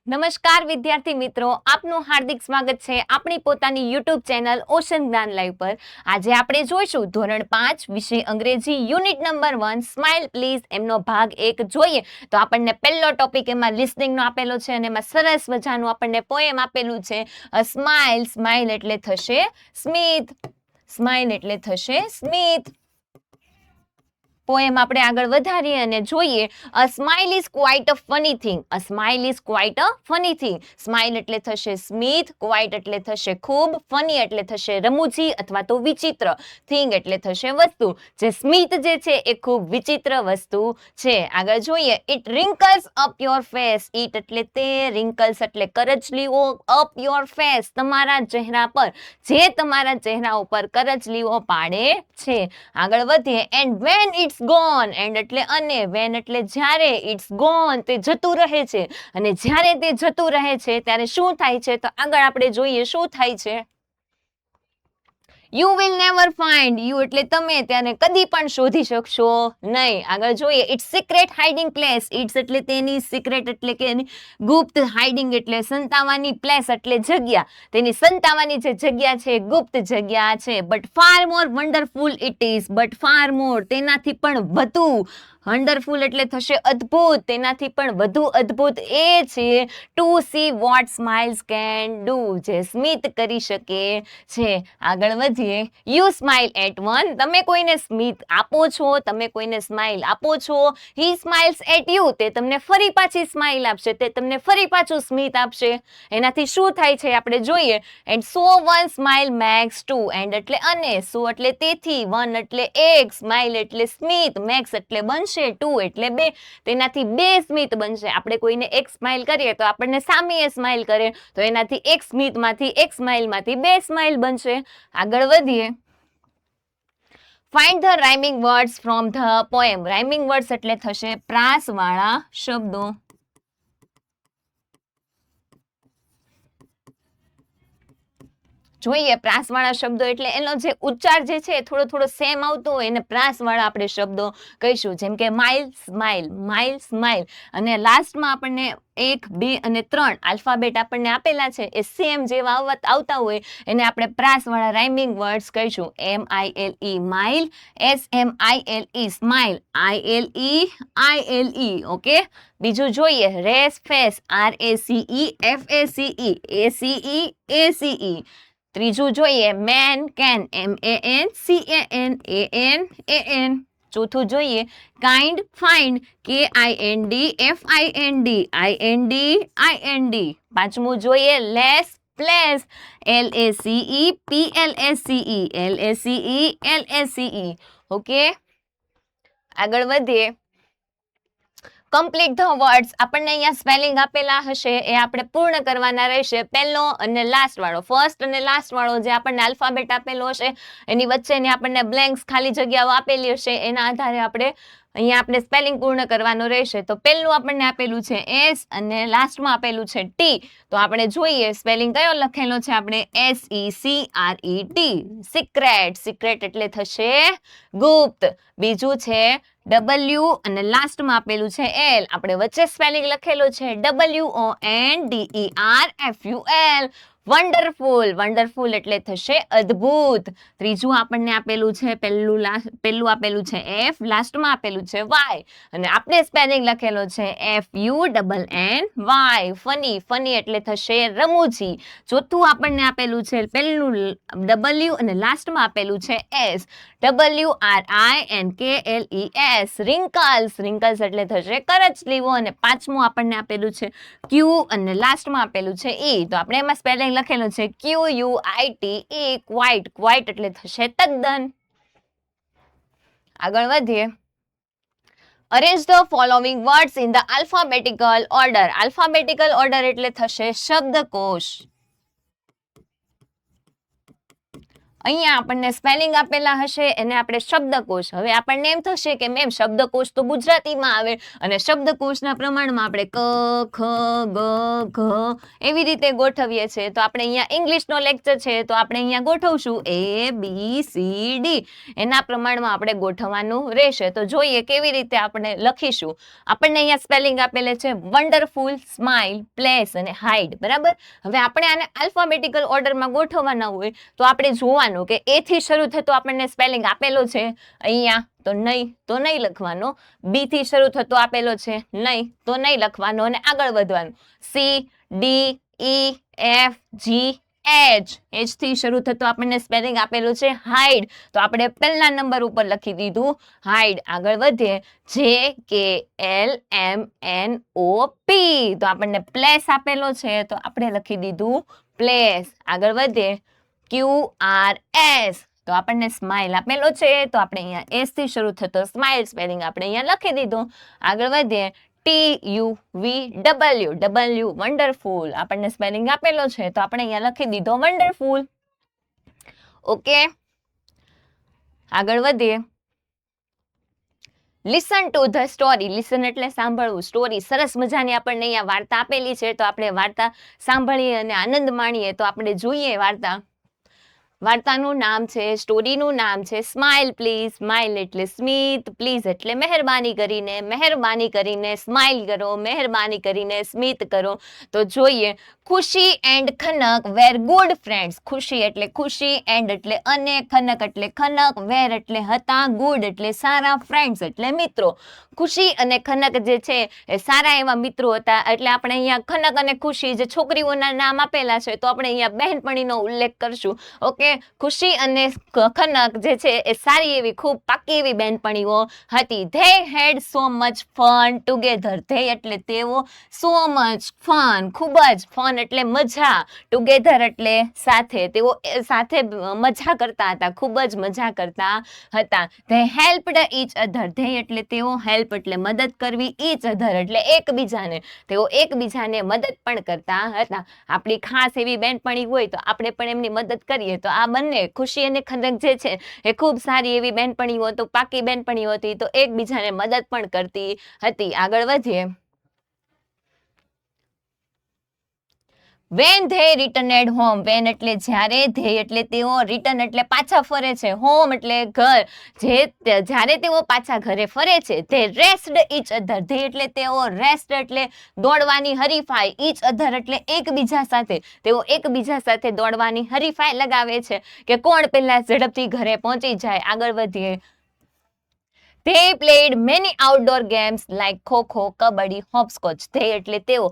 નમસ્કાર વિદ્યાર્થી મિત્રો, આપનું હાર્દિક સ્વાગત છે આપણી પોતાની યુટ્યુબ ચેનલ ઓશન જ્ઞાન લાઈવ પર. આજે આપણે જોઈશું ધોરણ 5 વિષય અંગ્રેજી યુનિટ નંબર 1 સ્માઇલ પ્લીઝ એમનો ભાગ 1 જોઈએ. તો આપણને પહેલો ટોપિક એમાં લિસનિંગનો આપેલો છે અને એમાં સરસ મજાનું આપણને પોએમ આપેલું છે. સ્માઇલ, સ્માઇલ એટલે થશે સ્મિત, સ્માઇલ એટલે થશે સ્મિત. પોએમ આપણે આગળ વધારીએ અને જોઈએ. A smile is quite a funny thing. A smile is quite a funny thing. Smile એટલે થશે સ્મિત, ક્વાઇટ એટલે થશે ખૂબ, ફની એટલે થશે રમૂજી અથવા તો વિચિત્ર, થિંગ એટલે થશે વસ્તુ. જે સ્મિત જે છે એ ખૂબ વિચિત્ર વસ્તુ છે. આગળ જોઈએ. It wrinkles up your face. It એટલે તે, રિંકલ્સ એટલે કરચલીઓ, અપ યોર ફેસ તમારા ચહેરા પર, જે તમારા ચહેરા ઉપર કરચલીઓ પાડે છે. આગળ વધીએ. And when it's gone. And એટલે અને, વેન એટલે જ્યારે, ઇટ્સ ગોન તે જતું રહે છે, અને જ્યારે તે જતું રહે છે ત્યારે શું થાય છે? તો આગળ આપણે જોઈએ શું થાય છે. You will never find. You એટલે તમે, તેને કદી પણ શોધી શકશો નહીં. આગળ જોઈએ. It's secret hiding place. It's એટલે તેની, સિક્રેટ એટલે કે ગુપ્ત, હાઇડિંગ એટલે સંતાવાની, પ્લેસ એટલે જગ્યા, તેની સંતાવાની જે જગ્યા છે ગુપ્ત જગ્યા છે. But far more wonderful it is. But far more તેનાથી પણ વધુ, વન્ડરફુલ એટલે થશે અદ્ભુત, તેનાથી પણ વધુ અદ્ભુત એ છે to see what smiles can do, જે સ્મિત કરી શકે છે. આગળ વધીએ. You smile at one. તમે કોઈને સ્મિત આપો છો, તમે કોઈને સ્માઇલ આપો છો. હી સ્માઇલ્સ એટ યુ. તે તમને ફરી પાછી સ્માઇલ આપશે, તે તમને ફરી પાછું સ્મિત આપશે. એનાથી શું થાય છે આપણે જોઈએ. And so one smile makes two. And એટલે અને, સો એટલે તેથી, વન એટલે એક, સ્માઇલ એટલે સ્મિત, મેક્સ એટલે બનશે, ટુ એટલે બે, તેનાથી બે સ્મિત બનશે. આપણે કોઈને એક સ્માઇલ કરીએ તો આપણને સામેએ સ્માઇલ કરે, તો એનાથી એક સ્મિતમાંથી, એક સ્માઇલમાંથી બે સ્માઇલ બનશે. આગળ વધીએ. Find the rhyming words from the poem. Rhyming words એટલે થશે પ્રાસવાળા શબ્દો. જોઈએ. પ્રાસવાળા શબ્દો એટલે એનો જે ઉચ્ચાર જે છે થોડો સેમ આવતો હોય એને પ્રાસવાળા આપણે શબ્દો કહીશું. જેમ કે માઇલ, સ્માઇલ, માઇલ, સ્માઇલ. અને લાસ્ટમાં આપણને 1, 2 અને 3 આલ્ફાબેટ આપણને આપેલા છે એ સેમ જેવા આવતા હોય એને આપણે પ્રાસવાળા રાઇમિંગ વર્ડ્સ કહીશું. MILE mile, SMILE smile, ILE. Okay. બીજું જોઈએ. રેસ, ફેસ, RACE, FACE, ત્રીજું જોઈએ. મેન, કેન, MAN, CAN, ચોથું જોઈએ. કાઇન્ડ, ફાઇન્ડ, KIND, FIND, પાંચમું જોઈએ. Lace, place, LACE, okay. આગળ વધીએ. Complete the words. આપણને અહીંયા સ્પેલિંગ આપેલા હશે એ આપણે પૂર્ણ કરવાના રહેશે. પહેલો અને લાસ્ટ વાળો, ફર્સ્ટ અને લાસ્ટ વાળો જે આપણને આલ્ફાબેટ આપેલો હશે એની વચ્ચેની આપણને બ્લેન્ક્સ ખાલી જગ્યાઓ આપેલી હશે એના આધારે અહીંયા આપણે સ્પેલિંગ પૂર્ણ કરવાનું રહેશે. તો પહેલું આપણને આપેલું છે S અને લાસ્ટમાં આપેલું છે T. તો આપણે જોઈએ સ્પેલિંગ કયો લખેલો છે આપણે SECRET. સિક્રેટ, સિક્રેટ એટલે થશે ગુપ્ત. બીજું છે W અને લાસ્ટમાં આપેલું છે L. આપણે વચ્ચે સ્પેલિંગ લખેલો છે WONDERFUL. વન્ડરફુલ, વન્ડરફુલ એટલે થશે અદ્ભુત. ત્રીજું આપણને આપેલું છે પહેલું આપેલું છે F, લાસ્ટમાં આપેલું છે Y અને આપણે સ્પેલિંગ લખેલો છે FUNNY. ફની, ફની એટલે થશે રમૂજી. ચોથું આપણને આપેલું છે પહેલું W અને લાસ્ટમાં આપેલું છે S, WRINKLES. રિંકલ્સ, રિંકલ્સ એટલે થશે કરચલીઓ. અને પાંચમું આપણને આપેલું છે Q અને લાસ્ટમાં આપેલું છે E. તો આપણે એમાં સ્પેલિંગ લખેલું છે QUITE, ક્વાઇટ, ક્વાઇટ એટલે થશે તદ્દન. આગળ વધીએ. Arrange the following words in the alphabetical order. Alphabetical order એટલે થશે શબ્દકોશ. અહીંયા આપણને સ્પેલિંગ આપેલા હશે એને આપણે શબ્દકોશ. હવે આપણને એમ થશે કે મેમ શબ્દકોશ તો ગુજરાતીમાં આવે અને શબ્દકોશના પ્રમાણમાં આપણે ક ખ ગ ઘ એવી રીતે ગોઠવીએ છીએ. તો આપણે અહીંયા ઇંગ્લિશનો લેક્ચર છે તો આપણે અહીંયા ગોઠવશું ABCD એના પ્રમાણમાં આપણે ગોઠવવાનું રહેશે. તો જોઈએ કેવી રીતે આપણે લખીશું. આપણને અહીંયા સ્પેલિંગ આપેલે છે વન્ડરફુલ, સ્માઇલ, પ્લેસ અને હાઇડ. બરાબર. હવે આપણે આને આલ્ફાબેટિકલ ઓર્ડરમાં ગોઠવવાના હોય તો આપણે જોવાનું કે એ થી શરૂ થતો આપણને સ્પેલિંગ આપેલો છે અહીંયા તો નહીં લખવાનો. બી થી શરૂ થતો આપેલો છે નહીં તો નહીં લખવાનો અને આગળ વધવાનું. સી, ડી, ઈ, એફ, જી, એચ થી શરૂ થતો આપણને સ્પેલિંગ આપેલું છે હાઇડ તો આપણે પહેલા નંબર ઉપર લખી દીધું હાઇડ. આગળ વધીએ JKLMNOP તો આપણને પ્લેસ આપેલો છે તો આપણે લખી દીધું પ્લેસ. આગળ વધીએ QRS તો આપણને સ્માઇલ આપેલો છે તો આપણે અહીંયા S થી શરૂ થતો સ્માઇલ સ્પેલિંગ આપણે અહીંયા લખી દીધું. આગળ વધીએ TUVW વન્ડરફુલ આપણને સ્પેલિંગ આપેલો છે તો આપણે અહીંયા લખી દીધો વન્ડરફુલ. ઓકે, આગળ વધીએ. Listen to the story. Listen એટલે સાંભળવું. સ્ટોરી સરસ મજાની આપણને અહીંયા વાર્તા આપેલી છે તો આપણે વાર્તા સાંભળીએ અને આનંદ માણીએ. તો આપણે જોઈએ વાર્તા. વાર્તાનું નામ છે, સ્ટોરીનું નામ છે સ્માઇલ પ્લીઝ. સ્માઇલ એટલે સ્મિત, પ્લીઝ એટલે મહેરબાની કરીને સ્માઇલ કરો, મહેરબાની કરીને સ્મિત કરો. તો જોઈએ. Khushi and Khanak were good friends. Khushi એટલે ખુશી, એન્ડ એટલે અને, ખનક એટલે ખનક, વેર એટલે હતા, ગુડ એટલે સારા, ફ્રેન્ડ્સ એટલે મિત્રો. ખુશી અને ખનક જે છે એ સારા એવા મિત્રો હતા. એટલે આપણે અહીંયા ખનક અને ખુશી જે છોકરીઓના નામ આપેલા છે તો આપણે અહીંયા બહેનપણીનો ઉલ્લેખ કરશું. ઓકે, ખુશી અને ખનક જે છે એ સારી એવી ખૂબ પાકી એવી બહેનપણીઓ હતી. They had so much fun together. They એટલે તેઓ, સો મચ ફન ખૂબ જ, ફન એટલે મજા, ટુગેધર એટલે સાથે. તેઓ સાથે મજા કરતા હતા, ખૂબ જ મજા કરતા હતા. They helped each other. They એટલે તેઓ, હેલ્પ એટલે મદદ કરવી, ઈચ અધર એટલે એકબીજાને. તેઓ એકબીજાને મદદ પણ કરતા હતા. આપણી ખાસ એવી બહેનપણી હોય તો આપણે પણ એમની મદદ કરીએ. તો આ બંને ખુશી અને ખનક જે છે એ ખૂબ સારી એવી બહેનપણીઓ તો પાકી બહેનપણીઓ હતી તો એકબીજાને મદદ પણ કરતી હતી. આગળ વધીએ. When they returned home. When એટલે જ્યારે, they એટલે તેઓ, return એટલે પાછા ફરે છે, home એટલે ઘર. જ્યારે તેઓ પાછા ઘરે ફરે છે. they raced each other. they એટલે તેઓ, rest એટલે દોડવાની હરીફાઈ, each other એટલે એકબીજા સાથે. તેઓ એકબીજા સાથે દોડવાની હરીફાઈ લગાવે છે કે કોણ પહેલા ઝડપથી ઘરે પહોંચી જાય. આગળ વધીએ. They played many outdoor games like kho-kho, kabaddi, Hopscotch. They એટલે તેઓ,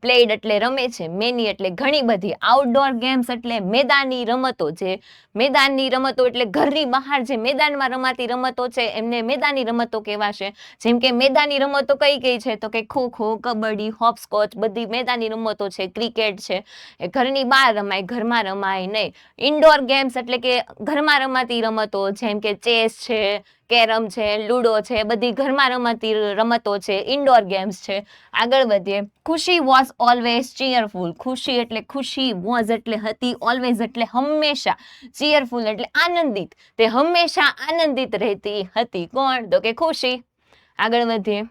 played એટલે રમે છે, many એટલે ઘણી બધી, outdoor games એટલે મેદાની રમતો. જે મેદાનની રમતો એટલે ઘરની બહાર જે મેદાનમાં રમાતી રમતો છે એમને મેદાની રમતો કહેવાશે. જેમ કે મેદાની રમતો કઈ છે તો કે ખો-ખો, કબડ્ડી, હોપસ્કોચ બધી મેદાની રમતો છે. ક્રિકેટ છે એ ઘરની બહાર રમાય, ઘરમાં રમાય નહીં. ઇન્ડોર ગેમ્સ એટલે કે ઘરમાં રમાતી રમતો જેમ કે ચેસ છે, કેરમ છે, લૂડો છે, બધી ઘરમાં રમાતી રમતો છે, ઇન્ડોર ગેમ્સ છે. આગળ વધીએ. ખુશી વોઝ ઓલવેઝ ચીયરફુલ. ખુશી એટલે ખુશી, વોઝ એટલે હતી, ઓલવેઝ એટલે હંમેશા, ચીયરફુલ એટલે આનંદિત. તે હંમેશા આનંદિત રહેતી હતી. કોણ? તો કે ખુશી. આગળ વધીએ.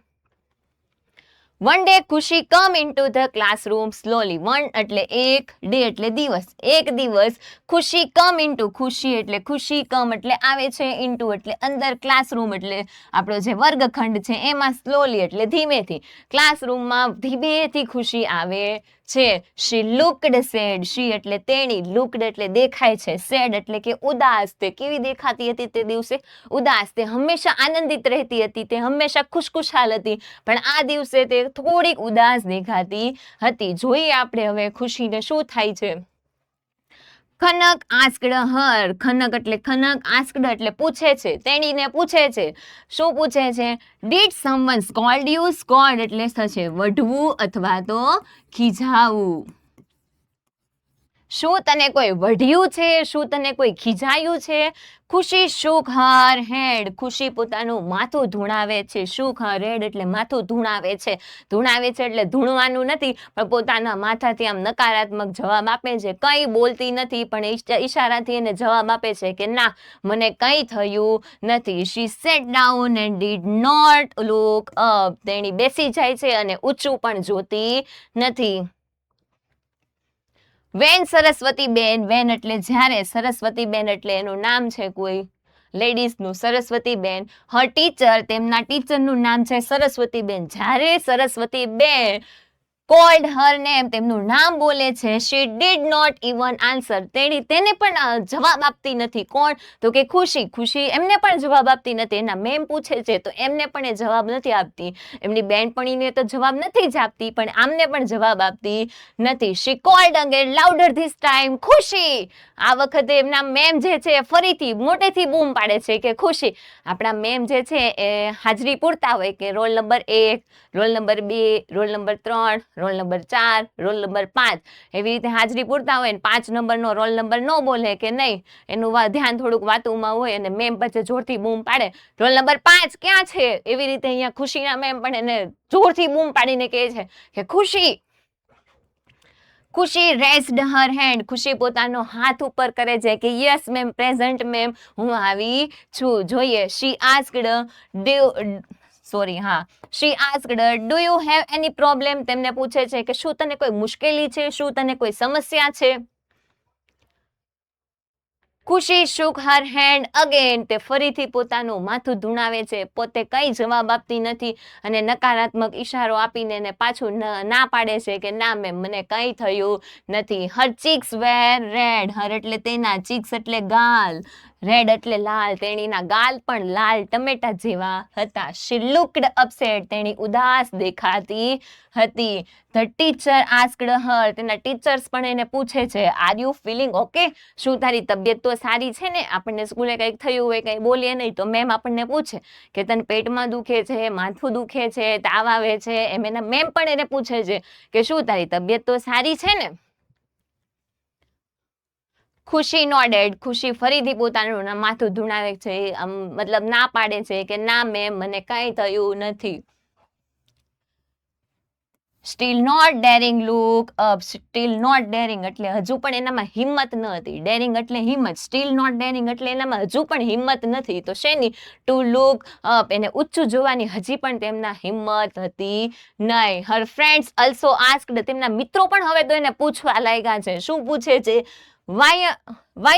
One day ખુશી come into the classroom slowly. One એટલે એક, day એટલે દિવસ. એક દિવસ ખુશી come into. ખુશી એટલે ખુશી, come એટલે આવે છે, into એટલે અંદર, classroom એટલે આપણો જે વર્ગખંડ છે એમાં, slowly એટલે ધીમેથી. ક્લાસરૂમમાં ધીમેથી ખુશી આવે છે. She looked sad. she એટલે તેણી, looked એટલે દેખાય છે, sad એટલે કે ઉદાસ. તે કેવી દેખાતી હતી તે દિવસે? ઉદાસ. તે હંમેશા આનંદિત રહેતી હતી, તે હંમેશા ખુશખુશાલ હતી, પણ આ દિવસે તે થોડીક ઉદાસ દેખાતી હતી. જોઈએ આપણે હવે ખુશીને શું થાય છે. ખનક આસ્કડ હર. ખનક એટલે ખનક, આસ્કડ એટલે પૂછે છે, તેણીને પૂછે છે. શું પૂછે છે? Did someone scold you. Scold એટલે થશે વઢવું અથવા તો ખીજાવવું. શું તને કોઈ વઢ્યું છે? શું તને કોઈ ખીજાયું છે? ખુશી shook her head. ખુશી પોતાનું માથું ધૂણાવે છે. shook her head એટલે માથું ધૂણાવે છે. ધૂણાવે છે એટલે ધૂણવાનું નથી, પણ પોતાના માથાથી આમ નકારાત્મક જવાબ આપે છે. કંઈ બોલતી નથી, પણ ઈશારાથી એને જવાબ આપે છે કે ના, મને કંઈ થયું નથી. She sat down and did not look up. તેણી બેસી જાય છે અને ઊંચું પણ જોતી નથી. વેન સરસ્વતીબેન, વેન એટલે જ્યારે, સરસ્વતીબેન એટલે એનું નામ છે કોઈ લેડીઝનું, સરસ્વતીબેન. હર ટીચર, તેમના ટીચરનું નામ છે સરસ્વતીબેન. જ્યારે સરસ્વતીબેન called her name, તેમનું નામ બોલે છે, she did not even answer. તેને પણ જવાબ આપતી નથી. કોણ? તો કે ખુશી. ખુશી એમને પણ જવાબ આપતી નથી. એના મેમ પૂછે છે તો એમને પણ એ જવાબ નથી આપતી. એમની બેનપણીને તો જવાબ નથી જ આપતી, પણ આમને પણ જવાબ આપતી નથી. she called again louder this time, ખુશી. આ વખતે એમના મેમ જે છે ફરીથી મોટેથી બૂમ પાડે છે કે ખુશી. આપણા મેમ જે છે એ હાજરી પૂરતા હોય કે roll number 1, roll number 2, roll number 3, roll number 4, roll number 5, એવી રીતે હાજરી પૂરતા હોય ને 5 નંબરનો રોલ નંબર ન બોલે કે નહીં, એનું ધ્યાન થોડુંક વાતુમાં હોય અને મેમ પછી જોરથી બૂમ પાડે, રોલ નંબર 5 ક્યાં છે? એવી રીતે અહીંયા ખુશીના મેમ પણ એને જોરથી બૂમ પાડીને કહે છે કે ખુશી. ખુશી રેઝ્ડ હર હેન્ડ. ખુશી પોતાનો હાથ ઉપર કરે છે કે યસ મેમ, પ્રેઝન્ટ મેમ, હું આવી છું. જોઈએ. She asked, She asked, do you have any problem? તેમને પૂછે છે કે શું તને કોઈ મુશ્કેલી છે? શું તને કોઈ સમસ્યા છે? ખુશી shook her hand again. તે ફરીથી પોતાનું માથું ધૂણાવે છે. પોતે કંઈ જવાબ આપતી નથી અને નકારાત્મક ઈશારો આપીને એને પાછું ના પાડે છે કે ના મેમ, મને કંઈ થયું નથી. Her cheeks were red. Her એટલે તેના, cheeks એટલે ગાલ, રેડ એટલે લાલ. તેણીના ગાલ પણ લાલ ટમેટા જેવા હતા. She looked upset. તેણી ઉદાસ દેખાતી હતી. The teacher asked her. તેના ટીચર્સ પણ એને પૂછે છે, are you feeling okay? શું તારી તબિયત તો સારી છે ને? આપણને સ્કૂલે કંઈક થયું હોય, કંઈ બોલીએ નહીં તો મેમ આપણને પૂછે કે તને પેટમાં દુખે છે, માથું દુખે છે, તાવ આવે છે, એમ એના મેમ પણ એને પૂછે છે કે શું તારી તબિયત તો સારી છે ને? ખુશી નોડેડ. ખુશી ફરીથી પોતાનું માથું ધૂણાવે છે, મતલબ ના પાડે છે કે ના મેમ, મને કંઈ થયું નથી. Still not daring look up. Still not daring એટલે હજુ પણ એનામાં હિંમત ન હતી. ડેરિંગ એટલે હિંમત. સ્ટીલ નોટ ડેરિંગ એટલે એનામાં હજુ પણ હિંમત નથી. તો શેની? To look up. એને ઊંચું જોવાની હજી પણ તેમના હિંમત હતી નહીં. Her friends also asked. તેમના મિત્રો પણ હવે તો એને પૂછવા લાગ્યા છે. શું પૂછે છે? વાય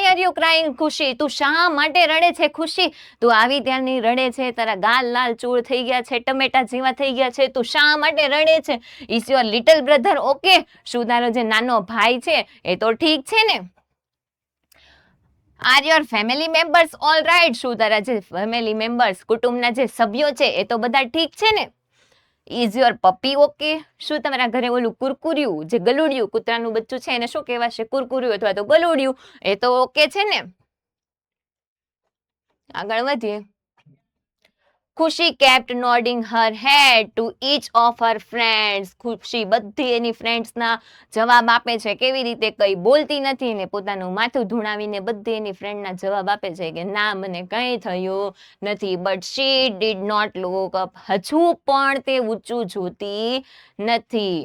આર યુ ક્રાઇંગ ખુશી? તું શા માટે રડે છે ખુશી? તું આવી ત્યારની રડે છે, તારા ગાલ લાલ ચૂળ થઈ ગયા છે, ટમેટા જેવા થઈ ગયા છે, તું શા માટે રડે છે? Is your little brother okay? શું તારો જે નાનો ભાઈ છે એ તો ઠીક છે ને? Are your family members all right? શું તારા જે ફેમિલી મેમ્બર્સ, કુટુંબના જે સભ્યો છે એ તો બધા ઠીક છે ને? Is your puppy okay? શું તમારા ઘરે ઓલું કુરકુરિયું, જે ગલુડિયું, કૂતરાનું બચ્ચું છે એને શું કહેવાશે? કુરકુરિયું અથવા તો ગલુડિયું, એ તો ઓકે છે ને? આગળ વધીએ. ખુશી kept nodding her head to each of her friends. ખુશી બધી એની ફ્રેન્ડ્સના જવાબ આપે છે. કેવી રીતે? કંઈ બોલતી નથી ને પોતાનું માથું ધૂણાવીને બધી એની ફ્રેન્ડના જવાબ આપે છે કે ના, મને કંઈ થયું નથી. But she did not look up. હજુ પણ તે ઊંચું જોતી નથી.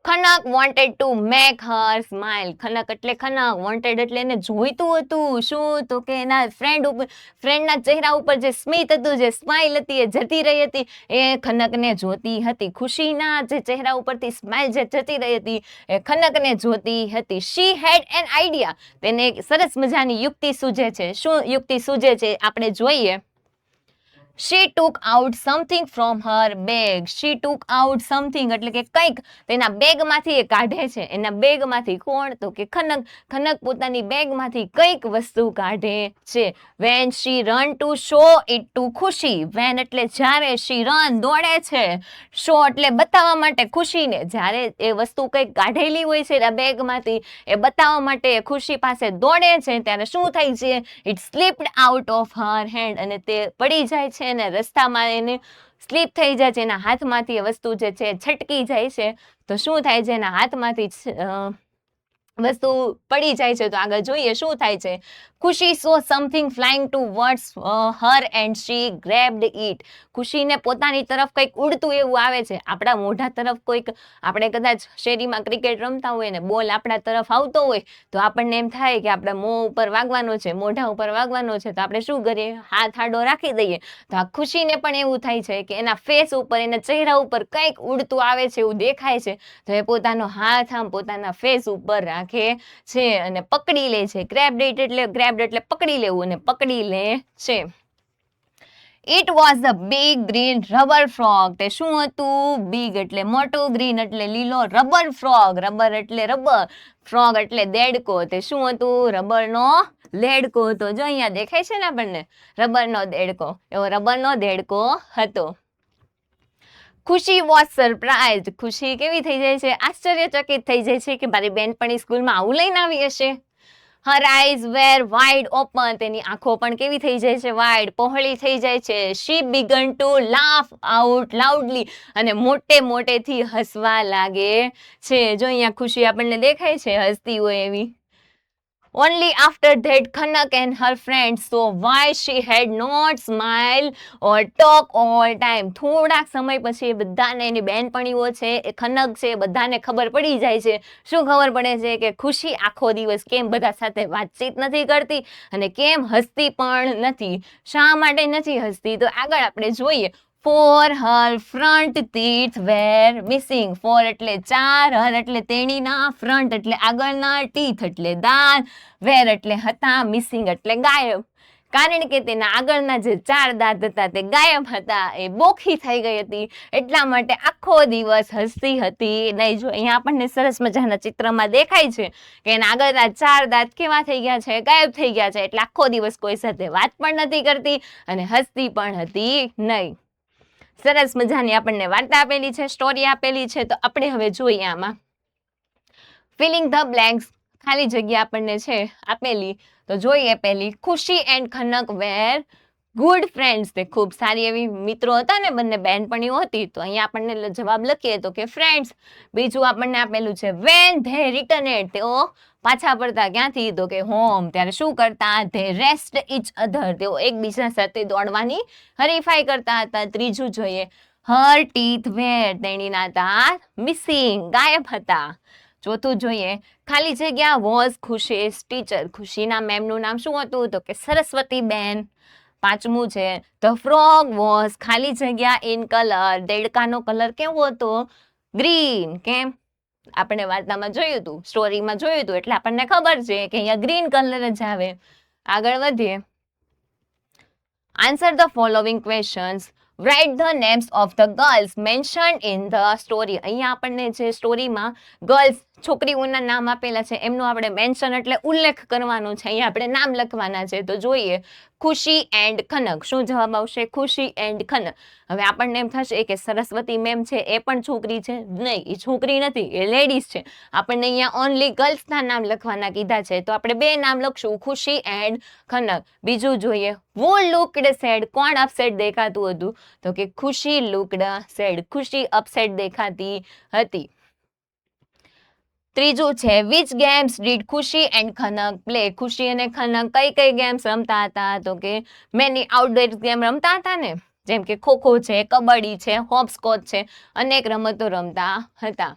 Khanak wanted to make her smile. Khanak એટલે ખનક, wanted એટલે એને જોઈતું હતું. શું? તો કે એના ફ્રેન્ડના ચહેરા ઉપર જે સ્મિત હતું, જે સ્માઇલ હતી, એ જતી રહી હતી. એ ખનકને જોતી હતી. ખુશીના જે ચહેરા ઉપરથી સ્માઇલ જે જતી રહી હતી એ ખનકને જોતી હતી. She had an idea. તેને એક સરસ મજાની યુક્તિ સૂઝે છે. શું યુક્તિ સૂઝે છે આપણે જોઈએ. She took out something from her bag. She took out something એટલે કે કંઈક તેના બેગમાંથી એ કાઢે છે. એના બેગમાંથી કોણ? તો કે ખનક. ખનક પોતાની બેગમાંથી કંઈક વસ્તુ કાઢે છે. When she run to show it to ખુશી. When એટલે જ્યારે, she run દોડે છે, show એટલે બતાવવા માટે ખુશીને. જ્યારે એ વસ્તુ કંઈક કાઢેલી હોય છે એના બેગમાંથી, એ બતાવવા માટે ખુશી પાસે દોડે છે, ત્યારે શું થાય છે? It slipped out of her hand. અને તે પડી જાય છે અને રસ્તામાં એને સ્લીપ થઈ જાય છે. એના હાથમાંથી એ વસ્તુ જે છે છટકી જાય છે. તો શું થાય છે? એના હાથમાંથી વસ્તુ પડી જાય છે. તો આગળ જોઈએ શું થાય છે. Khushi so something flying towards her and she grabbed it. ખુશીને પોતાની તરફ કંઈક ઉડતું એવું આવે છે. આપણા મોઢા તરફ કોઈક, આપણે કદાચ શેરીમાં ક્રિકેટ રમતા હોય ને બોલ આપણા તરફ આવતો હોય તો આપણને એમ થાય કે આપણા મોં ઉપર વાગવાનો છે, મોઢા ઉપર વાગવાનો છે, તો આપણે શું કરીએ, હાથ આડો રાખી દઈએ. તો આ ખુશીને પણ એવું થાય છે કે એના ફેસ ઉપર, એના ચહેરા ઉપર કંઈક ઉડતું આવે છે એવું દેખાય છે. તો એ પોતાનો હાથ આમ પોતાના ફેસ ઉપર રાખે છે અને પકડી લે છે. ગ્રેબ્ડ એટલે પકડી લેવું, અને પકડી લે છે. It was the big green rubber frog. તે શું હતું? બિગ એટલે મોટું, ગ્રીન એટલે લીલો, રબર ફ્રોગ, રબર એટલે રબર, ફ્રોગ એટલે દેડકો. તે શું હતું? રબરનો દેડકો હતો. જો અહીંયા દેખાય છે ને આપણને રબરનો દેડકો, એવો રબરનો દેડકો હતો. ખુશી વોઝ સરપ્રાઇઝ. ખુશી કેવી થઈ જાય છે? આશ્ચર્યચકિત થઈ જાય છે કે મારી બેનપણી સ્કૂલમાં આવું લઈને આવી હશે. હર આઈઝ વેર વાઇડ ઓપન. તેની આંખો પણ કેવી થઈ જાય છે? વાઇડ, પહોળી થઈ જાય છે. She began to laugh out loudly. અને મોટે મોટેથી હસવા લાગે છે. જો અહીંયા ખુશી આપણને દેખાય છે હસતી હોય એવી. Only after that Khanak and her friends saw why she had not smiled or talk all time. થોડાક સમય પછી એ બધાને, એની બેનપણીઓ છે, એ ખનક છે, બધાને ખબર પડી જાય છે. શું ખબર પડે છે? કે ખુશી આખો દિવસ કેમ બધા સાથે વાતચીત નથી કરતી અને કેમ હસતી પણ નથી. શા માટે નથી હસતી? તો આગળ આપણે જોઈએ. For her front teeth were missing. For એટલે ચાર, her એટલે તેણીના, front એટલે આગળના, teeth એટલે દાંત, were એટલે હતા, missing એટલે ગાયબ. કારણ કે તેના આગળના જે ચાર દાંત હતા તે ગાયબ હતા, એ બોખી થઈ ગઈ હતી, એટલા માટે આખો દિવસ હસતી હતી નહીં. જો અહીંયા આપણને સરસ મજાના ચિત્રમાં દેખાય છે કે એના આગળના ચાર દાંત કેવા થઈ ગયા છે? ગાયબ થઈ ગયા છે. એટલે આખો દિવસ કોઈ સાથે વાત પણ નથી કરતી અને હસતી પણ હતી નહીં. સરસ મજાની આપણને વાર્તા આપેલી છે, સ્ટોરી આપેલી છે. તો આપણે હવે જોઈએ આમાં ફિલિંગ ધ બ્લેન્ક્સ, ખાલી જગ્યા આપણને છે આપેલી. તો જોઈએ પહેલી, Khushi and Khanak were good friends. તે ખૂબ સારી એવી મિત્રો હતા ને, બંને બહેનપણીઓ હતી. તો અહીંયા આપણને જવાબ લખીએ તો કે ફ્રેન્ડ્સ. બીજું આપણને આપેલું છે વેન ધે રિટર્નેડ. તેઓ પાછા પડતા ક્યાંથી? તો કે હોમ. ત્યારે શું કરતા? They rest each other. તેઓ એકબીજા સાથે દોડવાની હરીફાઈ કરતા હતા. ત્રીજું જોઈએ, હર ટીથ વેર. તેણીના દાંત મિસિંગ, ગાયબ હતા. ચોથું જોઈએ, ખાલી જગ્યા વોઝ ખુશીસ ટીચર. ખુશીના મેમનું નામ શું હતું? તો કે સરસ્વતી બેન. પાંચમું છે ધ ફ્રોગ વોઝ, ખાલી જગ્યા ઇન કલર. દેડકાનો કલર કેવો હતો? ગ્રીન. કેમ? આપણે વાર્તામાં જોયું હતું, સ્ટોરીમાં જોયું હતું, એટલે આપણને ખબર છે કે અહીંયા ગ્રીન કલર જ આવે. આગળ વધીએ. Answer the following questions. Write the names of the girls mentioned in the story. અહીંયા આપણને જે સ્ટોરીમાં ગર્લ્સ, છોકરીઓના નામ આપેલા છે એમનું આપણે મેન્શન એટલે ઉલ્લેખ કરવાનો છે. અહીંયા આપણે નામ લખવાના છે. તો જોઈએ, ખુશી એન્ડ ખનક. શું જવાબ આવશે? ખુશી એન્ડ ખનક. હવે આપણને એમ થશે કે સરસ્વતી મેમ છે એ પણ છોકરી છે. નહીં, એ છોકરી નથી, એ લેડીઝ છે. આપણને અહીંયા ઓનલી ગર્લ્સના નામ લખવાના કીધા છે. તો આપણે બે નામ લખશું, ખુશી એન્ડ ખનક. બીજું જોઈએ, who looked sad. કોણ અપસેટ દેખાતું હતું? તો કે ખુશી looked sad. ખુશી અપસેટ દેખાતી હતી. ત્રીજું છે, which games did ખુશી એન્ડ ખનક પ્લે. ખુશી અને ખનક કઈ કઈ ગેમ્સ રમતા હતા? તો કે મેની આઉટડોર ગેમ રમતા હતા ને, જેમ કે ખોખો છે, કબડ્ડી છે, હોપસ્કોચ છે, અનેક રમતો રમતા હતા.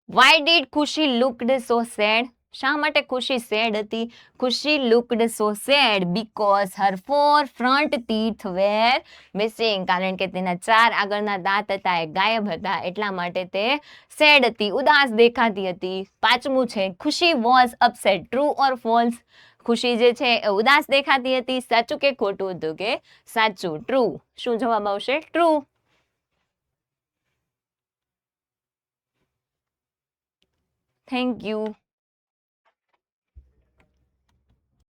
Why did ખુશી looked so sad? શા માટે ખુશી સેડ હતી? ખુશી looked so sad because her 4 front teeth were missing. કારણ કે તેના ચાર આગળના દાંત હતા એ ગાયબ હતા, એટલા માટે તે સેડ હતી, ઉદાસ દેખાતી હતી. પાંચમું છે, ખુશી was upset. True or false? ખુશી જે છે એ ઉદાસ દેખાતી હતી. સાચું કે ખોટું? હતું કે સાચું, ટ્રુ. શું જવાબ આવશે? ટ્રુ. Thank you.